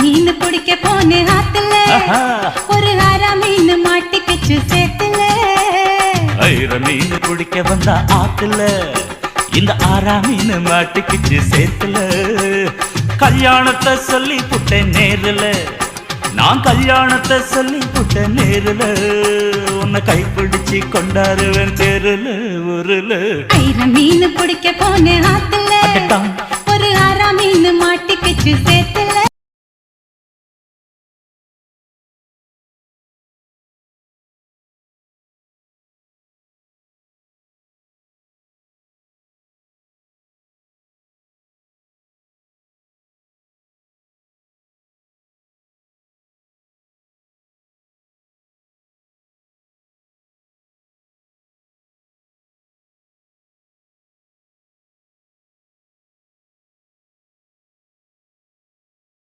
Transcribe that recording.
மீன் பிடிக்க போன ஆத்துல ஒரு ஆரா மீன் மாட்டிக்கிச்சு சேத்துல. ஐர மீன் பிடிக்க வந்த ஆத்துல இந்த ஆரா மீன் மாட்டிக்கிச்சு சேத்துல. கல்யாணத்தை சொல்லி புட்டேன் நேருல, நான் கல்யாணத்தை சொல்லி புட்டேன் நேருல. உன்னை கைப்பிடிச்சு கொண்டாருவேன் தெருல ஊருல. ஐர மீன் பிடிக்க போன ஆத்துல ஒரு ஆரா மீன் மாட்டிக்கிச்சு சேத்துல.